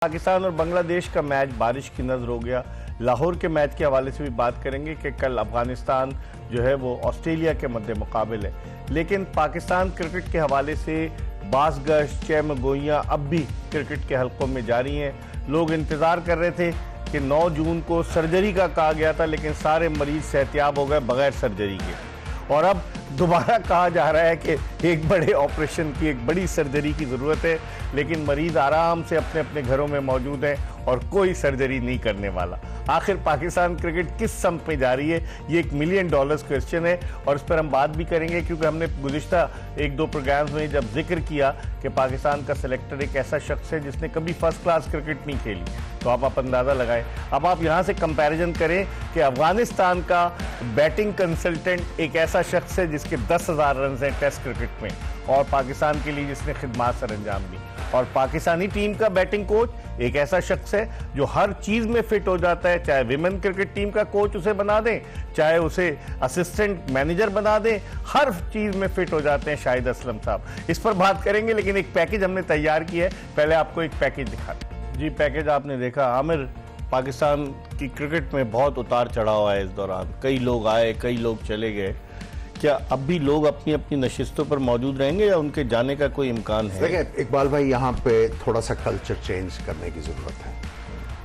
पाकिस्तान और बांग्लादेश का मैच बारिश की नजर हो गया। लाहौर के मैच के हवाले से भी बात करेंगे कि कल अफगानिस्तान जो है वो ऑस्ट्रेलिया के मद्दे मुकाबिल है, लेकिन पाकिस्तान क्रिकेट के हवाले से बाज़गश्त चहमगोइयाँ अब भी क्रिकेट के हलकों में जारी हैं। लोग इंतज़ार कर रहे थे कि 9 जून को सर्जरी का कहा गया था, लेकिन सारे मरीज सेहतियाब हो गए बगैर सर्जरी के, और अब दोबारा कहा जा रहा है कि एक बड़े ऑपरेशन की, एक बड़ी सर्जरी की ज़रूरत है, लेकिन मरीज़ आराम से अपने अपने घरों में मौजूद हैं और कोई सर्जरी नहीं करने वाला। आखिर पाकिस्तान क्रिकेट किस सम्त में जा रही है, ये $1 मिलियन क्वेश्चन है, और इस पर हम बात भी करेंगे क्योंकि हमने गुज़िश्ता 1-2 प्रोग्राम्स में जब जिक्र किया कि पाकिस्तान का सेलेक्टर एक ऐसा शख्स है जिसने कभी फर्स्ट क्लास क्रिकेट नहीं खेली, तो आप अंदाज़ा लगाएं। अब आप यहाँ से कंपैरिजन करें कि अफगानिस्तान का बैटिंग कंसल्टेंट एक ऐसा शख्स है जिसके 10,000 रन हैं टेस्ट क्रिकेट में, और पाकिस्तान के लिए जिसने खिदमात सर अंजाम दी, और पाकिस्तानी टीम का बैटिंग कोच एक ऐसा शख्स है जो हर चीज में फिट हो जाता है, चाहे विमेन क्रिकेट टीम का कोच उसे बना दें, चाहे उसे असिस्टेंट मैनेजर बना दें, हर चीज में फिट हो जाते हैं शाहिद असलम साहब। इस पर बात करेंगे, लेकिन एक पैकेज हमने तैयार किया है, पहले आपको एक पैकेज दिखाते हैं। जी, पैकेज आपने देखा। आमिर, पाकिस्तान की क्रिकेट में बहुत उतार चढ़ाव है इस दौरान, कई लोग आए कई लोग चले गए, क्या अब भी लोग अपनी अपनी नशिस्तों पर मौजूद रहेंगे या उनके जाने का कोई इम्कान है? देखिए इकबाल भाई, यहाँ पे थोड़ा सा कल्चर चेंज करने की जरूरत है।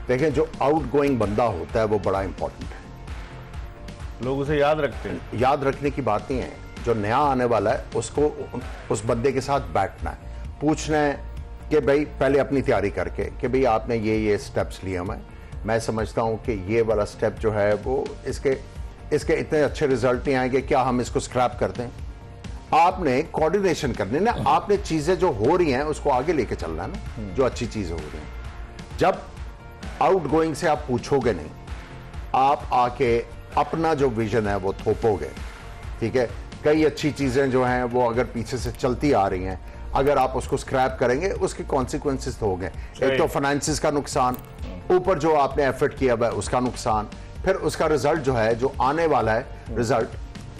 देखें, जो आउट गोइंग बंदा होता है वो बड़ा इंपॉर्टेंट है, लोग उसे याद रखते हैं। याद रखने की बात नहीं है, जो नया आने वाला है उसको उस बंदे के साथ बैठना है, पूछना है कि भाई पहले अपनी तैयारी करके कि भाई आपने ये स्टेप्स लिए हैं, मैं समझता हूँ कि ये वाला स्टेप जो है वो इसके इतने अच्छे रिजल्ट नहीं आएंगे, क्या हम इसको स्क्रैप कर दें? आपने कोऑर्डिनेशन करनी ना, आपने चीजें जो हो रही हैं उसको आगे लेके चलना है ना, जो अच्छी चीजें हो रही हैं। जब आउट गोइंग से आप पूछोगे नहीं, आप आके अपना जो विजन है वो थोपोगे, ठीक है? कई अच्छी चीजें जो हैं वो अगर पीछे से चलती आ रही हैं, अगर आप उसको स्क्रैप करेंगे उसके कॉन्सिक्वेंसेस तो हो गए। एक तो फाइनेंसिस का नुकसान, ऊपर जो आपने एफर्ट किया हुआ है उसका नुकसान, फिर उसका रिजल्ट जो है, जो आने वाला है रिजल्ट,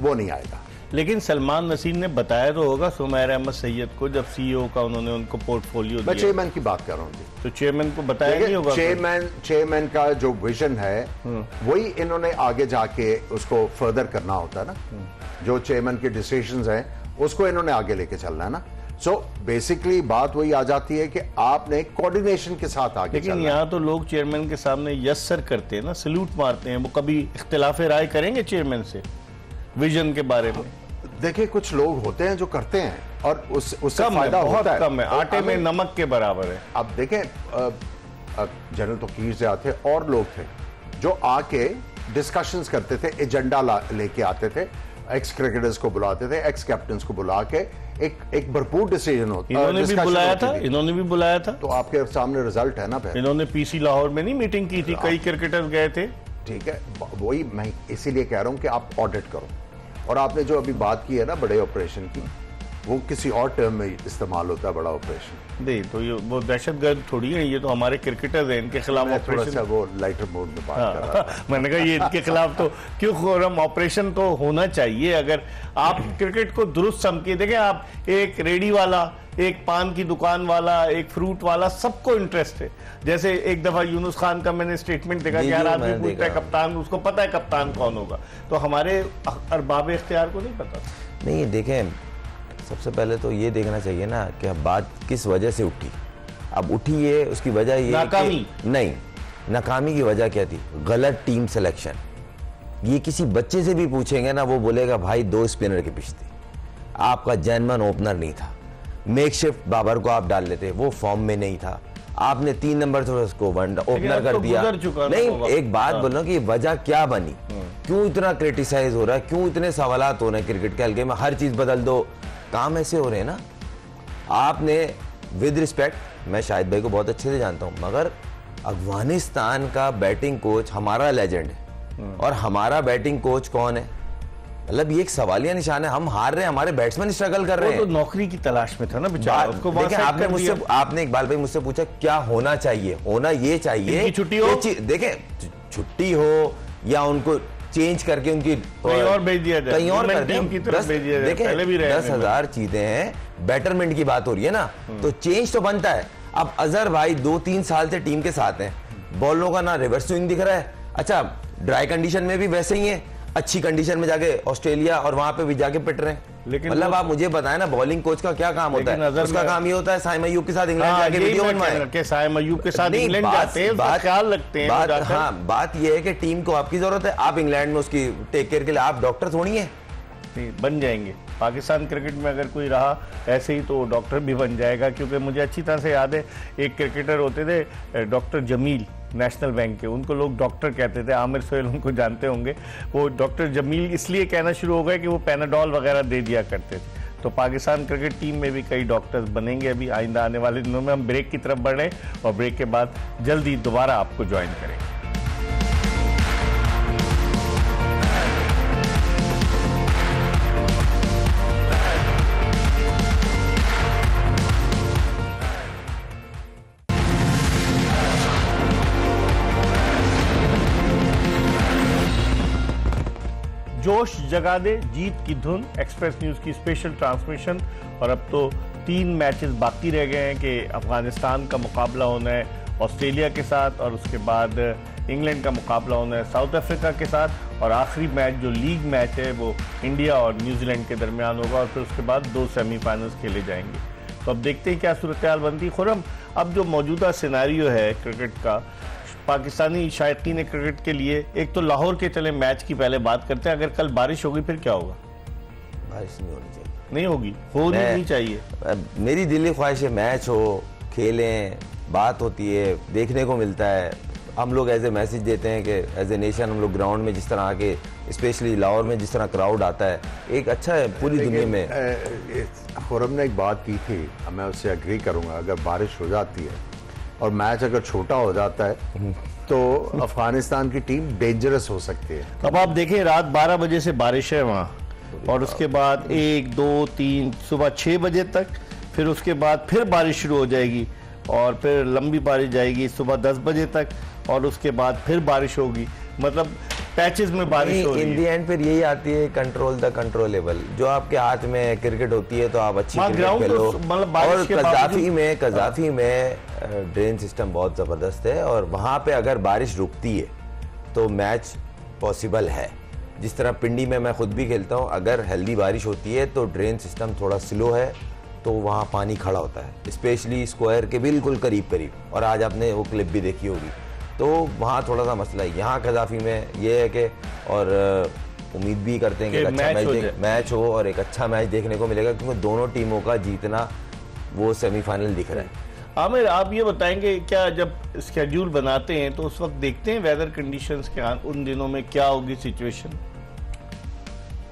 वो नहीं आएगा। लेकिन सलमान नसीर ने बताया तो होगा सुमैर अहमद सैयद को, जब सीईओ का उन्होंने उनको पोर्टफोलियो दिया। मैं चेयरमैन की बात कर रहा हूँ जी, तो चेयरमैन को बताया नहीं होगा? चेयरमैन का जो विजन है वही इन्होंने आगे जाके उसको फर्दर करना होता है ना, जो चेयरमैन के डिसीजंस हैं उसको इन्होंने आगे लेके चलना है ना। सो बेसिकली बात वही आ जाती है कि आपने कोऑर्डिनेशन के साथ आगे लेकिन यहाँ तो लोग चेयरमैन के सामने यस सर करते हैं ना, सल्यूट मारते हैं, वो कभी इख्तिलाफ राय करेंगे चेयरमैन से विजन के बारे में? देखिए, कुछ लोग होते हैं जो करते हैं और उससे फायदा बहुत होता है, कम है, आटे में नमक के बराबर है। अब देखें, जनरल तोकीर से आते और लोग थे जो आके डिस्कशंस करते थे, एजेंडा लेके आते थे, एक्स क्रिकेटर्स को बुलाते थे, एक्स कैप्टन्स को बुला के एक भरपूर डिसीजन होता। इन्होंने भी बुलाया था, तो आपके सामने रिजल्ट है ना। फिर इन्होंने पीसी लाहौर में नहीं मीटिंग की थी, कई क्रिकेटर्स गए थे। ठीक है, वही मैं इसीलिए कह रहा हूं कि आप ऑडिट करो। और आपने जो अभी बात की है ना बड़े ऑपरेशन की, वो किसी और टर्म में इस्तेमाल होता है, बड़ा ऑपरेशन नहीं, तो ये वो दहशतगर्द थोड़ी है, ये तो हमारे क्रिकेटर्स हैं, इनके खिलाफ ऑपरेशन। वो लाइटर मोड में बात कर रहा था। मैंने कहा ये इनके खिलाफ तो क्यों खोरम, ऑपरेशन तो होना चाहिए। अगर आप क्रिकेट को दुरुस्त समझिए, देखें आप, एक रेडी वाला, एक पान की दुकान वाला, एक फ्रूट वाला, सबको इंटरेस्ट है। जैसे एक दफा यूनुस खान का मैंने स्टेटमेंट देखा कि हर आदमी पूछता है कप्तान, उसको पता है कप्तान कौन होगा, तो हमारे अरबाब इख्तियार को नहीं पता। नहीं, देखें, सबसे पहले तो ये देखना चाहिए ना कि बात किस वजह से उठी। अब उठी ये, उसकी वजह ये नाकामी नहीं, नाकामी की वजह क्या थी? गलत टीम सिलेक्शन। ये किसी बच्चे से भी पूछेंगे ना, वो बोलेगा भाई 2 स्पिनर के पिच थे, आपका जैनमैन ओपनर नहीं था, मेकशिफ्ट बाबर को आप डाल लेते, वो फॉर्म में नहीं था, आपने 3 नंबर से उसको ओपनर कर दिया। नहीं, एक बात बोलो कि वजह क्या बनी, क्यों इतना क्रिटिसाइज हो रहा है, क्यों इतने सवालात हो रहे हैं क्रिकेट के हल्के में, हर चीज बदल दो, काम ऐसे हो रहे हैं ना। आपने विद रिस्पेक्ट, मैं शाहिद भाई को बहुत अच्छे से जानता हूं, मगर अफगानिस्तान का बैटिंग कोच हमारा लेजेंड है, और हमारा बैटिंग कोच कौन है? मतलब ये एक सवालिया निशान है। हम हार रहे हैं, हमारे बैट्समैन स्ट्रगल कर रहे हैं। वो तो नौकरी की तलाश में था ना बेचारा, उसको आपने इकबाल भाई मुझसे पूछा क्या होना चाहिए, होना ये चाहिए छुट्टी हो, देखें छुट्टी हो या उनको चेंज करके उनकी कहीं और भेज दिया जाए, कहीं और कर दें। देखें 10,000 चीजें हैं, बेटरमेंट की बात हो रही है ना, तो चेंज तो बनता है। अब अजहर भाई 2-3 साल से टीम के साथ हैं, बॉलों का ना रिवर्स स्विंग दिख रहा है। अच्छा, ड्राई कंडीशन में भी वैसे ही है, अच्छी कंडीशन में जाके ऑस्ट्रेलिया और वहां पे भी जाके पिट रहे हैं। लेकिन मतलब आप मुझे बताएं ना, बॉलिंग कोच का क्या काम होता है? उसका काम ये होता है साइम अय्यूब के साथ इंग्लैंड जाके वीडियो बनवाएं, साइम अय्यूब के साथ इंग्लैंड जाते हैं, उसका ख्याल रखते हैं। हाँ, बात ये है कि टीम को आपकी जरूरत है, आप इंग्लैंड में उसकी टेक केयर के लिए आप डॉक्टर थोड़ी है। बन जाएंगे। पाकिस्तान क्रिकेट में अगर कोई रहा ऐसे ही तो डॉक्टर भी बन जाएगा, क्योंकि मुझे अच्छी तरह से याद है एक क्रिकेटर होते थे डॉक्टर जमील, नेशनल बैंक के, उनको लोग डॉक्टर कहते थे। आमिर सोहेल उनको जानते होंगे। वो डॉक्टर जमील इसलिए कहना शुरू हो गए कि वो पैनाडॉल वगैरह दे दिया करते थे। तो पाकिस्तान क्रिकेट टीम में भी कई डॉक्टर्स बनेंगे अभी आइंदा आने वाले दिनों में। हम ब्रेक की तरफ बढ़ रहे हैं और ब्रेक के बाद जल्दी दोबारा आपको ज्वाइन करेंगे। जोश जगा दे, जीत की धुन, एक्सप्रेस न्यूज की स्पेशल ट्रांसमिशन। और अब तो 3 मैचेस बाकी रह गए हैं कि अफगानिस्तान का मुकाबला होना है ऑस्ट्रेलिया के साथ, और उसके बाद इंग्लैंड का मुकाबला होना है साउथ अफ्रीका के साथ, और आखिरी मैच जो लीग मैच है वो इंडिया और न्यूजीलैंड के दरमियान होगा, और फिर उसके बाद 2 सेमीफाइनल्स खेले जाएंगे। तो अब देखते हैं क्या सूरत हाल बनती है। खुरम, अब जो मौजूदा सिनारियो है क्रिकेट का, पाकिस्तानी शायकीन क्रिकेट के लिए, एक तो लाहौर के चले मैच की पहले बात करते हैं, अगर कल बारिश होगी फिर क्या होगा? बारिश नहीं होनी चाहिए, नहीं होगी, होनी नहीं चाहिए। मेरी दिली ख्वाहिश है मैच हो, खेलें, बात होती है, देखने को मिलता है। हम लोग एज ए मैसेज देते हैं कि एज ए नेशन हम लोग ग्राउंड में जिस तरह आके, स्पेशली लाहौर में जिस तरह क्राउड आता है, एक अच्छा है पूरी दुनिया में। खुरम ने एक बात की थी, मैं उससे एग्री करूंगा, अगर बारिश हो जाती है और मैच अगर छोटा हो जाता है तो अफगानिस्तान की टीम डेंजरस हो सकती है। अब आप देखें रात 12 बजे से बारिश है वहाँ, और उसके बाद 1, 2, 3 सुबह 6 बजे तक, फिर उसके बाद फिर बारिश शुरू हो जाएगी, और फिर लंबी बारिश जाएगी सुबह 10 बजे तक, और उसके बाद फिर बारिश होगी। मतलब पैचेस में बारिश हो रही है। इन दी एंड फिर यही आती है, कंट्रोल द कंट्रोलेबल। जो आपके हाथ में क्रिकेट होती है तो आप अच्छी क्रिकेट खेलो। और कजाफी में ड्रेन सिस्टम बहुत जबरदस्त है, और वहां पे अगर बारिश रुकती है तो मैच पॉसिबल है। जिस तरह पिंडी में मैं खुद भी खेलता हूँ, अगर हेल्दी बारिश होती है तो ड्रेन सिस्टम थोड़ा स्लो है तो वहाँ पानी खड़ा होता है, स्पेशली स्क्वायर के बिल्कुल करीब करीब, और आज आपने वो क्लिप भी देखी होगी। तो वहाँ थोड़ा सा मसला है। यहाँ कजाफी में ये है कि, और उम्मीद भी करते हैं कि अच्छा मैच हो और एक अच्छा मैच देखने को मिलेगा, क्योंकि दोनों टीमों का जीतना वो सेमीफाइनल दिख रहा है। आमिर, आप ये बताएंगे क्या जब स्केड्यूल बनाते हैं तो उस वक्त देखते हैं वेदर कंडीशंस क्या उन दिनों में क्या होगी सिचुएशन?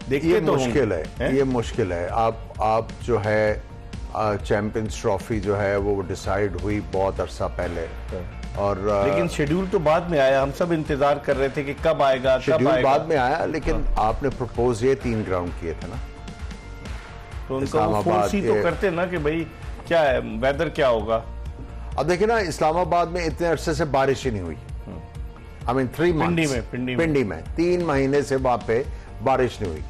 देखिए तो मुश्किल है, ये मुश्किल है। आप जो है चैंपियंस ट्रॉफी जो है वो डिसाइड हुई बहुत अरसा पहले, और लेकिन शेड्यूल तो बाद में आया। हम सब इंतजार कर रहे थे कि कब आएगा, शेड्यूल बाद में आया, लेकिन आपने प्रपोज ये 3 ग्राउंड किए थे ना, तो उनको फोर्स ही तो करते ना कि भाई क्या है, वेदर क्या होगा। अब देखिए ना, इस्लामाबाद में इतने अरसे से बारिश ही नहीं हुई। आई मीन 3 मंथ्स पिंडी में 3 महीने से वहां पे बारिश नहीं हुई।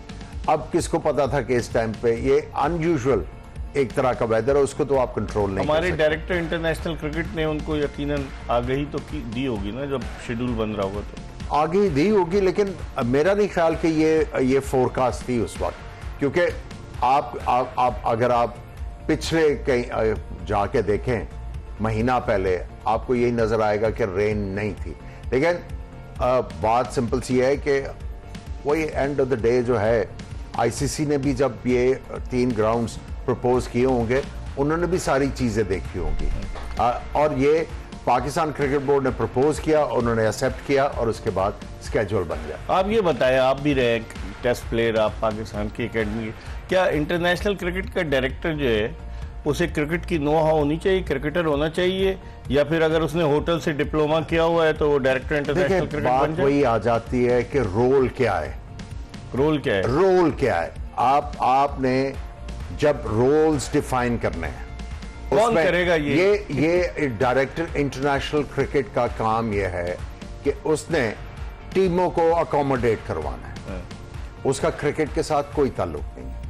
अब किसको पता था कि इस टाइम पे ये अनयूजुअल एक तरह का वेदर है, उसको तो आप कंट्रोल नहीं कर सकते। हमारे डायरेक्टर इंटरनेशनल क्रिकेट ने उनको यकीनन आगाही तो दी होगी ना, जब शेड्यूल बन रहा होगा तो आगाही दी होगी, लेकिन मेरा नहीं ख्याल कि ये फोरकास्ट थी उस वक्त, क्योंकि आप अगर आप पिछले कहीं जाके देखें महीना पहले, आपको यही नजर आएगा कि रेन नहीं थी। लेकिन बात सिंपल सी है कि वही एंड ऑफ द डे जो है, आईसीसी ने भी जब ये 3 ग्राउंड्स प्रपोज किए होंगे, उन्होंने भी सारी चीजें देखी होंगी, और ये पाकिस्तान क्रिकेट बोर्ड ने प्रपोज किया, उन्होंने एक्सेप्ट किया, और उसके बाद स्केड्यूल बन गया। आप ये बताएं, आप भी रहे टेस्ट प्लेयर, आप पाकिस्तान की एकेडमी, क्या इंटरनेशनल क्रिकेट का डायरेक्टर जो है उसे क्रिकेट की नो हाउ होनी चाहिए, क्रिकेटर होना चाहिए, या फिर अगर उसने होटल से डिप्लोमा किया हुआ है तो वो डायरेक्टर इंटरनेशनल क्रिकेट बन जाए? वही आ जाती है कि रोल क्या है, रोल क्या है, रोल क्या है। आपने जब रोल्स डिफाइन करने हैं, कौन करेगा ये डायरेक्टर इंटरनेशनल क्रिकेट का काम यह है कि उसने टीमों को अकोमोडेट करवाना है, उसका क्रिकेट के साथ कोई ताल्लुक नहीं है।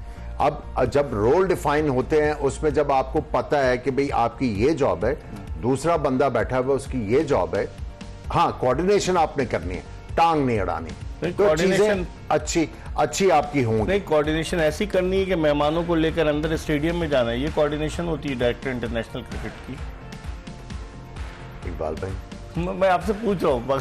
अब जब रोल डिफाइन होते हैं उसमें जब आपको पता है कि भाई आपकी ये जॉब है, दूसरा बंदा बैठा हुआ उसकी ये जॉब है, हाँ कोऑर्डिनेशन आपने करनी है, टांग नहीं अड़ानी, तो चीजें अच्छी आपकी होंगी। नहीं, कोऑर्डिनेशन ऐसी करनी है कि मेहमानों को लेकर अंदर स्टेडियम में जाना है, ये कोऑर्डिनेशन होती है डायरेक्टर इंटरनेशनल क्रिकेट की। इकबाल भाई मैं आपसे पूछ रहा हूँ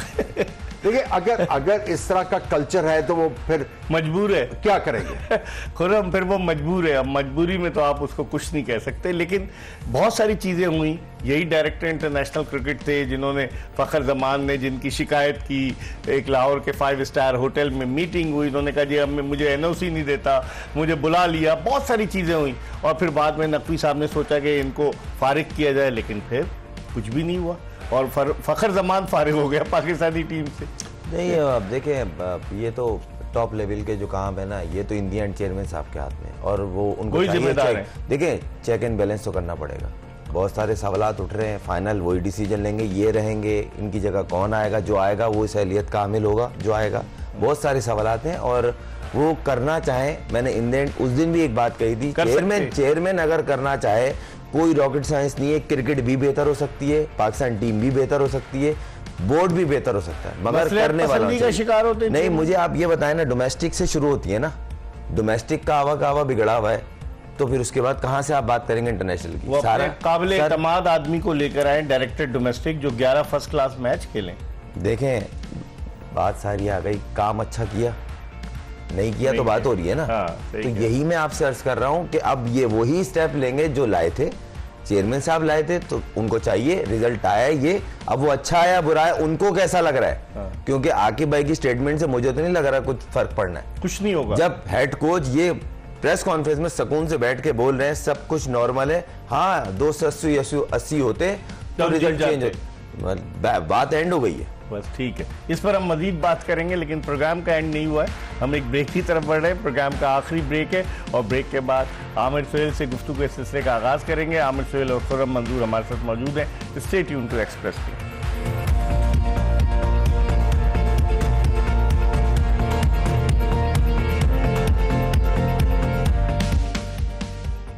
देखिए, अगर इस तरह का कल्चर है तो वो फिर मजबूर है, क्या करेंगे खुरम, फिर वो मजबूर है। अब मजबूरी में तो आप उसको कुछ नहीं कह सकते, लेकिन बहुत सारी चीजें हुई। यही डायरेक्टर इंटरनेशनल क्रिकेट थे जिन्होंने, फखर जमान ने जिनकी शिकायत की, एक लाहौर के 5 स्टार होटल में मीटिंग हुई, उन्होंने कहा जी अब मुझे NOC नहीं देता, मुझे बुला लिया, बहुत सारी चीजें हुई। और फिर बाद में नकवी साहब ने सोचा कि इनको फारिग किया जाए, लेकिन फिर कुछ भी नहीं हुआ और फखर जमान फारिग हो गया पाकिस्तानी टीम से। नहीं, अब देखें, ये तो टॉप लेवल के जो काम है ना, ये तो इंडियन चेयरमैन साहब के हाथ में, और वो उनको जिम्मेदार है। देखें, चेक एंड बैलेंस तो करना पड़ेगा। बहुत सारे सवालात उठ रहे हैं, फाइनल वही डिसीजन लेंगे, ये रहेंगे, इनकी जगह कौन आएगा, जो आएगा वो सहलियत का हामिल होगा जो आएगा। बहुत सारे सवालात हैं और वो करना चाहे, मैंने इन द एंड उस दिन भी एक बात कही थी, चेयरमैन अगर करना चाहे, कोई रॉकेट साइंस नहीं है, क्रिकेट भी बेहतर हो सकती है, पाकिस्तान टीम भी बेहतर हो सकती है, बोर्ड भी बेहतर हो सकता है, मगर करने वाला का शिकार होते नहीं। मुझे आप ये बताएं ना, डोमेस्टिक से शुरू होती है ना, डोमेस्टिक का आवा बिगड़ा हुआ है, तो फिर उसके बाद कहां से आप बात करेंगे इंटरनेशनल की। वो सारा काबिल एतमाद आदमी को लेकर आए डायरेक्टर डोमेस्टिक, जो 11 फर्स्ट क्लास मैच खेलें। देखें, बात सारी आ गई, काम अच्छा किया नहीं किया तो बात हो रही है ना। तो यही मैं आपसे अर्ज कर रहा हूं कि अब ये वही स्टेप लेंगे जो लाए थे, चेयरमैन साहब लाए थे, तो उनको चाहिए, रिजल्ट आया ये, अब वो अच्छा आया बुरा है, उनको कैसा लग रहा है, क्योंकि आकिब भाई की स्टेटमेंट से मुझे तो नहीं लग रहा कुछ फर्क पड़ना है, कुछ नहीं होगा। जब हेड कोच ये प्रेस कॉन्फ्रेंस में सुकून से बैठ के बोल रहे हैं सब कुछ नॉर्मल है, हाँ 280 होते तो रिजल्ट चेंज हो, बात एंड हो गई है। बस ठीक है, इस पर हम मजीद बात करेंगे, लेकिन प्रोग्राम का एंड नहीं हुआ है, हम एक ब्रेक की तरफ बढ़ रहे हैं। प्रोग्राम का आखिरी ब्रेक है और ब्रेक के बाद आमिर सुहेल से गुफ्तगू के सिलसिले का आगाज करेंगे। आमिर सुहेल और खुर्रम मंजूर हमारे साथ मौजूद हैं। Stay tune to express.